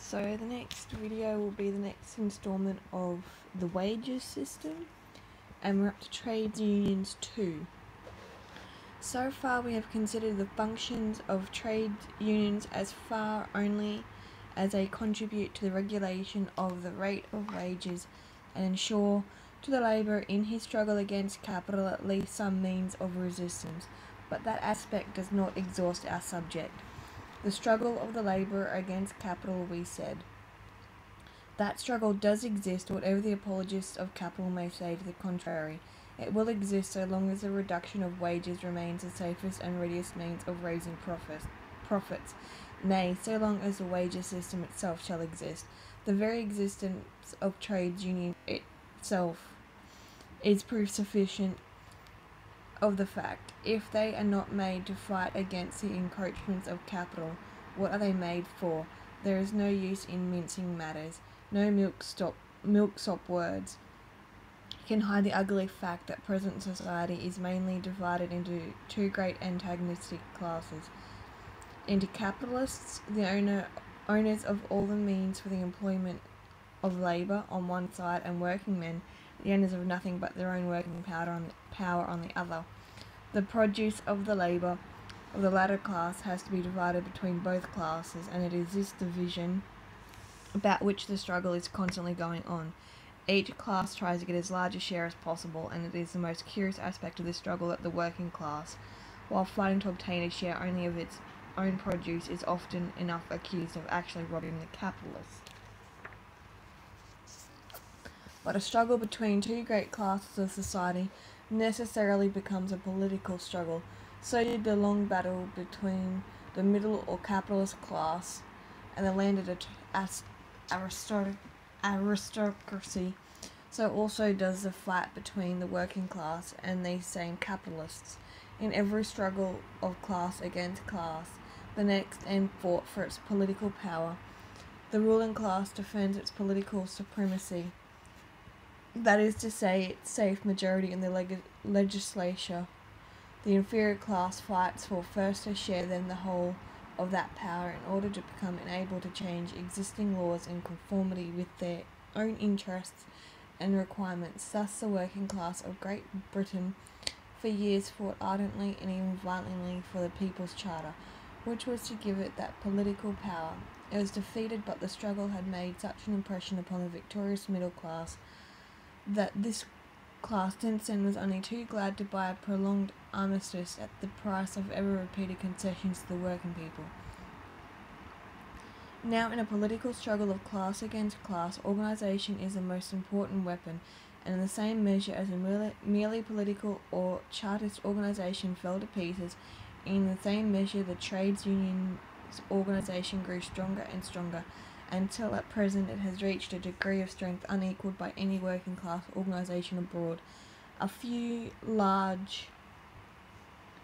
So the next video will be the next installment of the wages system, and we're up to trades unions 2. So far we have considered the functions of trade unions as far only as they contribute to the regulation of the rate of wages and ensure to the labourer in his struggle against capital at least some means of resistance, but that aspect does not exhaust our subject. The struggle of the labourer against capital, we said. That struggle does exist, whatever the apologists of capital may say to the contrary. It will exist so long as the reduction of wages remains the safest and readiest means of raising profits. Nay, so long as the wages system itself shall exist. The very existence of trades union itself is proof sufficient of the fact. If they are not made to fight against the encroachments of capital, what are they made for? There is no use in mincing matters, no milksop words can hide the ugly fact that present society is mainly divided into two great antagonistic classes, into capitalists, the owners of all the means for the employment of labour on one side, and working men, the owners of nothing but their own working power on the other. The produce of the labour of the latter class has to be divided between both classes, and it is this division about which the struggle is constantly going on. Each class tries to get as large a share as possible, and it is the most curious aspect of this struggle that the working class, while fighting to obtain a share only of its own produce, is often enough accused of actually robbing the capitalist. But a struggle between two great classes of society necessarily becomes a political struggle. So did the long battle between the middle or capitalist class and the landed aristocracy. So also does the fight between the working class and these same capitalists. In every struggle of class against class, the next end fought for its political power. The ruling class defends its political supremacy, that is to say, its safe majority in the legislature. The inferior class fights for first a share, then the whole of that power, in order to become enabled to change existing laws in conformity with their own interests and requirements. Thus the working class of Great Britain for years fought ardently and even violently for the People's Charter, which was to give it that political power. It was defeated, but the struggle had made such an impression upon the victorious middle class that this class since then was only too glad to buy a prolonged armistice at the price of ever-repeated concessions to the working people. Now, in a political struggle of class against class, organisation is the most important weapon, and in the same measure as a merely political or Chartist organisation fell to pieces, in the same measure the trades union's organisation grew stronger and stronger, until at present it has reached a degree of strength unequalled by any working class organisation abroad. A few large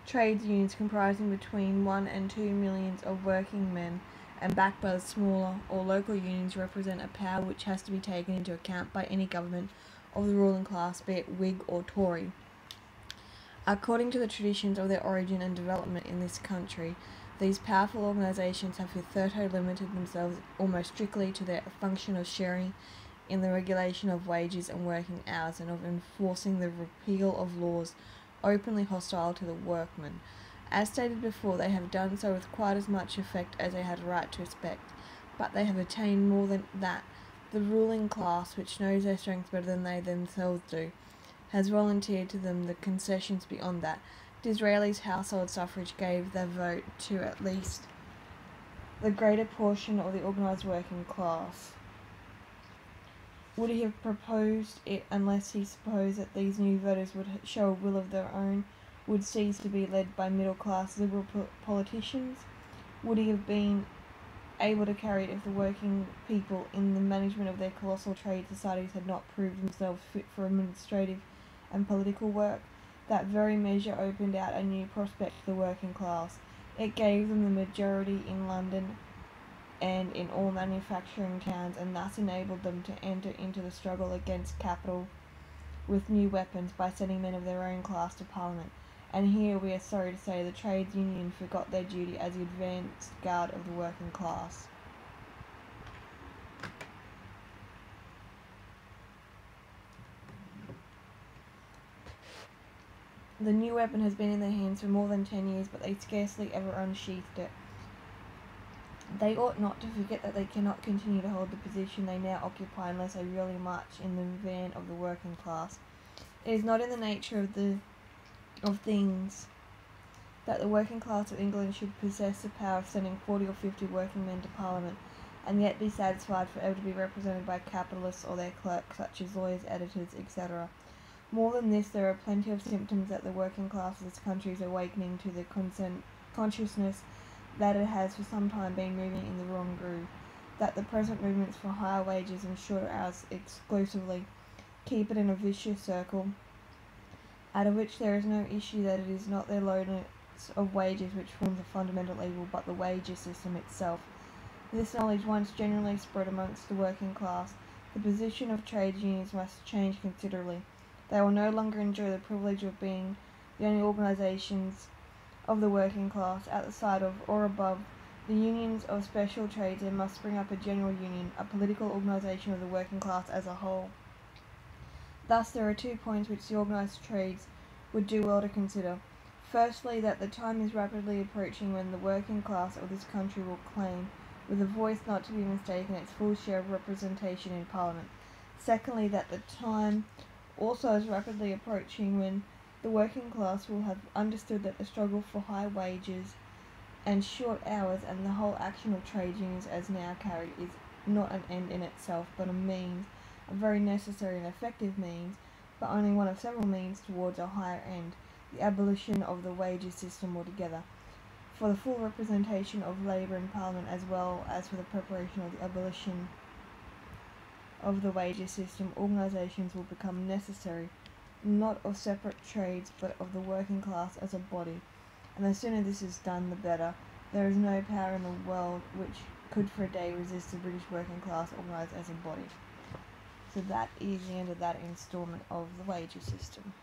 trades unions comprising between 1 and 2 millions of working men and backed by the smaller or local unions represent a power which has to be taken into account by any government of the ruling class, be it Whig or Tory. According to the traditions of their origin and development in this country, these powerful organisations have hitherto limited themselves almost strictly to their function of sharing in the regulation of wages and working hours, and of enforcing the repeal of laws openly hostile to the workman. As stated before, they have done so with quite as much effect as they had a right to expect, but they have attained more than that. The ruling class, which knows their strength better than they themselves do, has volunteered to them the concessions beyond that. Disraeli's household suffrage gave their vote to at least the greater portion of the organised working class. Would he have proposed it unless he supposed that these new voters would show a will of their own, would cease to be led by middle-class liberal politicians? Would he have been able to carry it if the working people in the management of their colossal trade societies had not proved themselves fit for administrative and political work? That very measure opened out a new prospect to the working class. It gave them the majority in London and in all manufacturing towns, and thus enabled them to enter into the struggle against capital with new weapons by sending men of their own class to Parliament. And here, we are sorry to say, the trades union forgot their duty as the advanced guard of the working class. The new weapon has been in their hands for more than 10 years, but they scarcely ever unsheathed it. They ought not to forget that they cannot continue to hold the position they now occupy unless they really march in the van of the working class. It is not in the nature of things that the working class of England should possess the power of sending 40 or 50 working men to Parliament, and yet be satisfied for ever to be represented by capitalists or their clerks, such as lawyers, editors, etc. More than this, there are plenty of symptoms that the working class of this country is awakening to the consciousness that it has for some time been moving in the wrong groove, that the present movements for higher wages and shorter hours exclusively keep it in a vicious circle, out of which there is no issue, that it is not their lowness of wages which forms a fundamental evil, but the wages system itself. This knowledge once generally spread amongst the working class, the position of trade unions must change considerably. They will no longer enjoy the privilege of being the only organisations of the working class outside of or above the unions of special trades. They must bring up a general union, a political organisation of the working class as a whole. Thus there are 2 points which the organised trades would do well to consider. Firstly, that the time is rapidly approaching when the working class of this country will claim, with a voice not to be mistaken, its full share of representation in Parliament. Secondly, that the time also is rapidly approaching when the working class will have understood that the struggle for high wages and short hours and the whole action of trade unions as now carried is not an end in itself, but a means, a very necessary and effective means, but only one of several means towards a higher end, the abolition of the wages system altogether. For the full representation of labour in Parliament, as well as for the preparation of the abolition of the wages system, organisations will become necessary, not of separate trades, but of the working class as a body, and the sooner this is done the better. There is no power in the world which could for a day resist the British working class organised as a body. So that is the end of that instalment of the wages system.